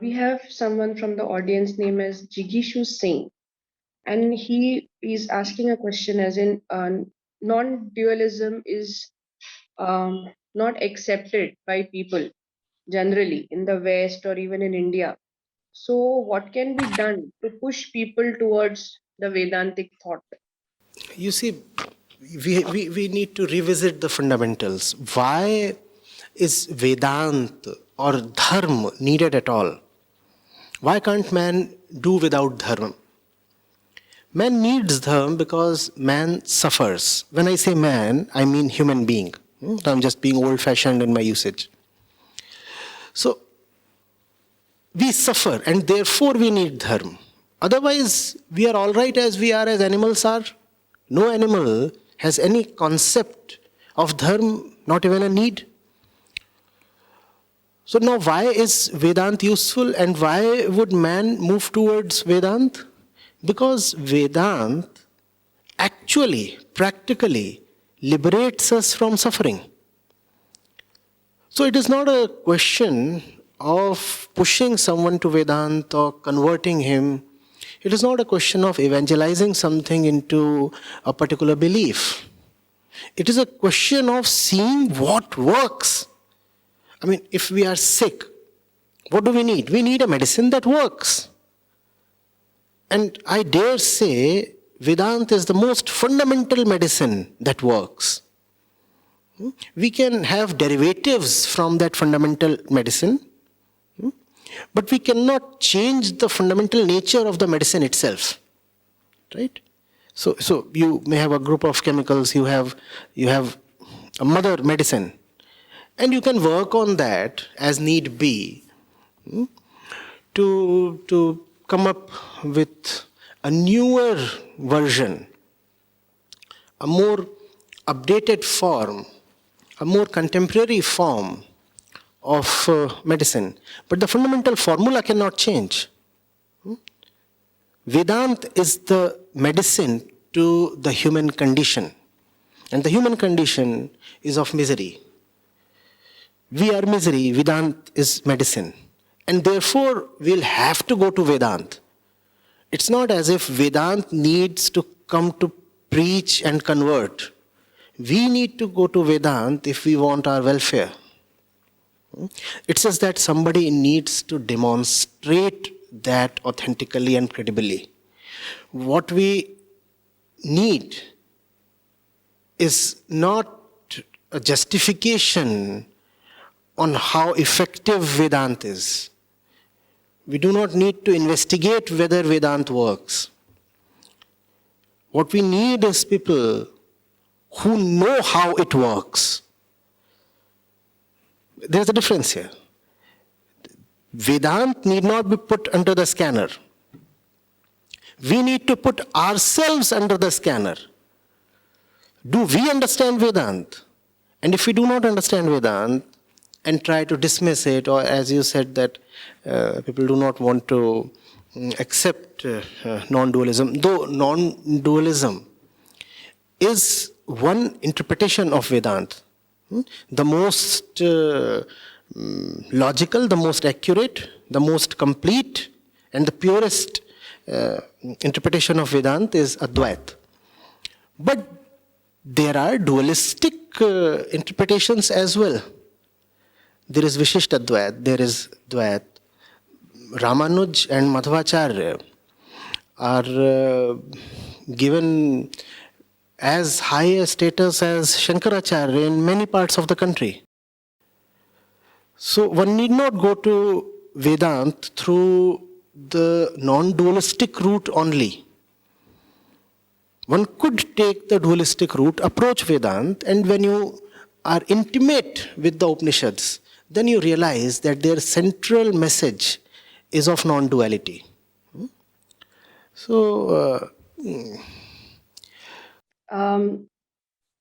We have someone from the audience name as Jigishu Singh, and he is asking a question as in non-dualism is not accepted by people generally in the West or even in India. So, what can be done to push people towards the Vedantic thought? You see, we need to revisit the fundamentals. Why is Vedanta or Dharma needed at all? Why can't man do without Dharma? Man needs Dharma because man suffers. When I say man, I mean human being. I'm just being old-fashioned in my usage. So, we suffer and therefore we need Dharma. Otherwise, we are all right as we are, as animals are. No animal has any concept of dharma, not even a need. So now why is Vedanta useful and why would man move towards Vedanta? Because Vedanta actually, practically liberates us from suffering. So it is not a question of pushing someone to Vedanta or converting him. It is not a question of evangelizing something into a particular belief. It is a question of seeing what works. I mean, if we are sick, what do we need? We need a medicine that works. And I dare say, Vedanta is the most fundamental medicine that works. We can have derivatives from that fundamental medicine, but we cannot change the fundamental nature of the medicine itself, right? So you may have a group of chemicals, you have a mother medicine, and you can work on that as need be to come up with a newer version, a more updated form, a more contemporary form of medicine. But the fundamental formula cannot change. Vedanta is the medicine to the human condition. And the human condition is of misery. We are misery, Vedanta is medicine. And therefore, we'll have to go to Vedanta. It's not as if Vedanta needs to come to preach and convert. We need to go to Vedanta if we want our welfare. It's just that somebody needs to demonstrate that authentically and credibly. What we need is not a justification on how effective Vedanta is. We do not need to investigate whether Vedanta works. What we need is people who know how it works. There's a difference here. Vedanta need not be put under the scanner. We need to put ourselves under the scanner. Do we understand Vedanta? And if we do not understand Vedanta and try to dismiss it, or as you said that people do not want to accept non-dualism, though non-dualism is one interpretation of Vedanta. The most logical, the most accurate, the most complete, and the purest interpretation of Vedanta is Advaita. But there are dualistic interpretations as well. There is Vishishta Advaita, there is Dvaita. Ramanuj and Madhvacharya are given as high a status as Shankaracharya in many parts of the country. So one need not go to Vedanta through the non-dualistic route only. One could take the dualistic route, approach Vedanta, and when you are intimate with the Upanishads, then you realize that their central message is of non-duality. So,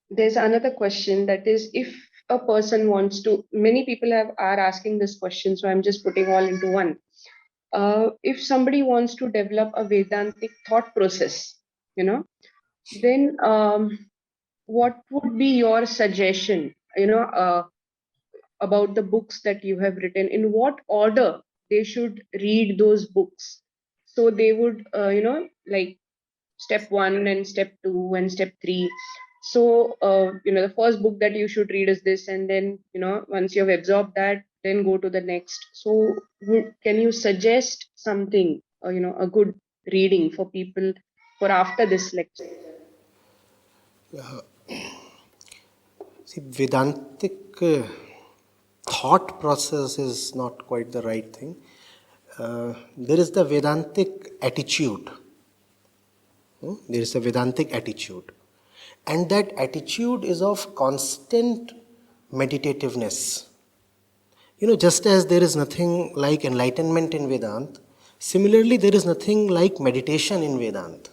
there's another question, that is, if a person wants to, many people are asking this question, so I'm just putting all into one. If somebody wants to develop a Vedantic thought process, then what would be your suggestion, about the books that you have written? In what order they should read those books. So they would, like step 1 and step 2 and step 3. So, the first book that you should read is this, and then, once you have absorbed that, then go to the next. So, can you suggest something, a good reading for people for after this lecture? See, Vedantic thought process is not quite the right thing. There is the Vedantic attitude. There is a Vedantic attitude. And that attitude is of constant meditativeness. Just as there is nothing like enlightenment in Vedanta, similarly, there is nothing like meditation in Vedanta.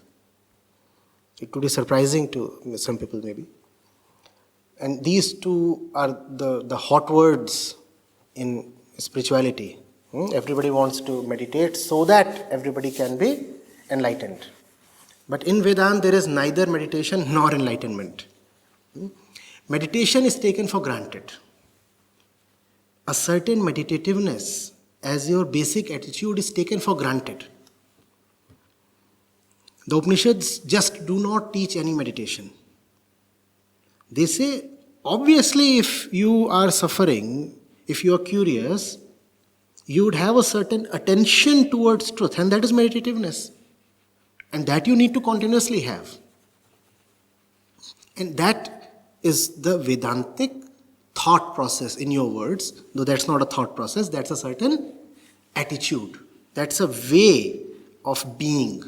It could be surprising to some people, maybe. And these two are the hot words in spirituality. Everybody wants to meditate so that everybody can be enlightened. But in Vedanta, there is neither meditation nor enlightenment. Meditation is taken for granted. A certain meditativeness as your basic attitude is taken for granted. The Upanishads just do not teach any meditation. They say, obviously, if you are suffering, if you are curious, you would have a certain attention towards truth, and that is meditativeness. And that you need to continuously have. And that is the Vedantic thought process, in your words, though that's not a thought process, that's a certain attitude. That's a way of being.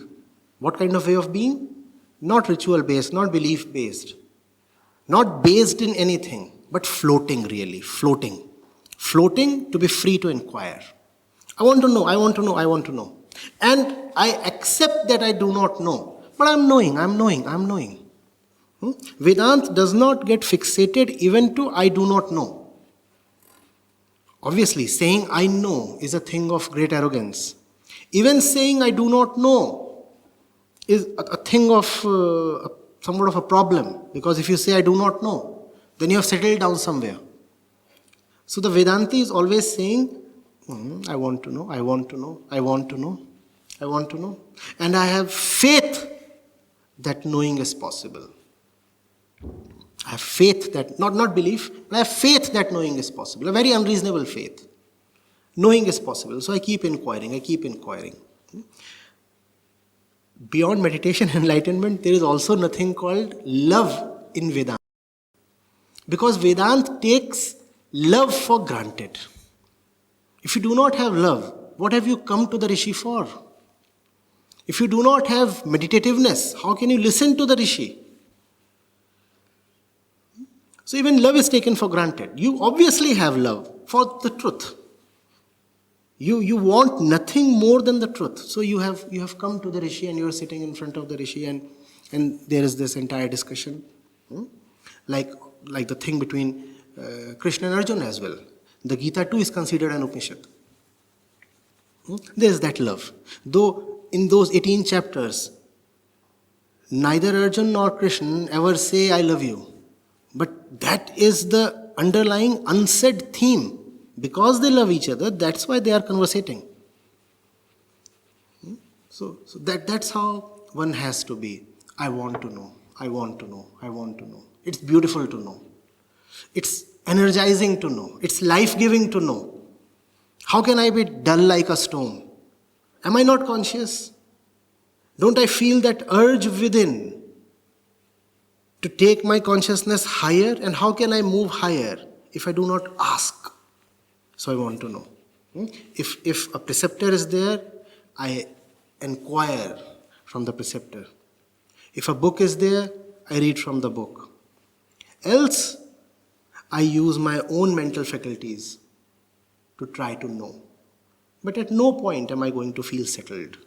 What kind of way of being? Not ritual based, not belief based, not based in anything, but floating really, floating. Floating to be free to inquire. I want to know, I want to know, I want to know. And I accept that I do not know, but I'm knowing. Vedanta does not get fixated even to I do not know. Obviously, saying I know is a thing of great arrogance. Even saying I do not know is a thing of somewhat of a problem, because if you say I do not know, then you have settled down somewhere. So the Vedanti is always saying, I want to know, I want to know, I want to know, I want to know. And I have faith that knowing is possible. I have faith that, not belief, but I have faith that knowing is possible. A very unreasonable faith. Knowing is possible. So I keep inquiring. Beyond meditation and enlightenment, there is also nothing called love in Vedanta. Because Vedanta takes love for granted. If you do not have love, what have you come to the Rishi for? If you do not have meditativeness, how can you listen to the Rishi? So even love is taken for granted. You obviously have love for the truth. You want nothing more than the truth. So you have come to the Rishi and you are sitting in front of the Rishi and there is this entire discussion. Like the thing between Krishna and Arjuna as well. The Gita too is considered an Upanishad. There is that love. Though in those 18 chapters, neither Arjuna nor Krishna ever say I love you. But that is the underlying unsaid theme. Because they love each other, that's why they are conversating. So that's how one has to be. I want to know, I want to know, I want to know. It's beautiful to know. It's energizing to know. It's life-giving to know. How can I be dull like a stone? Am I not conscious? Don't I feel that urge within to take my consciousness higher? And how can I move higher if I do not ask? So I want to know. If a preceptor is there, I inquire from the preceptor. If a book is there, I read from the book. Else, I use my own mental faculties to try to know. But at no point am I going to feel settled.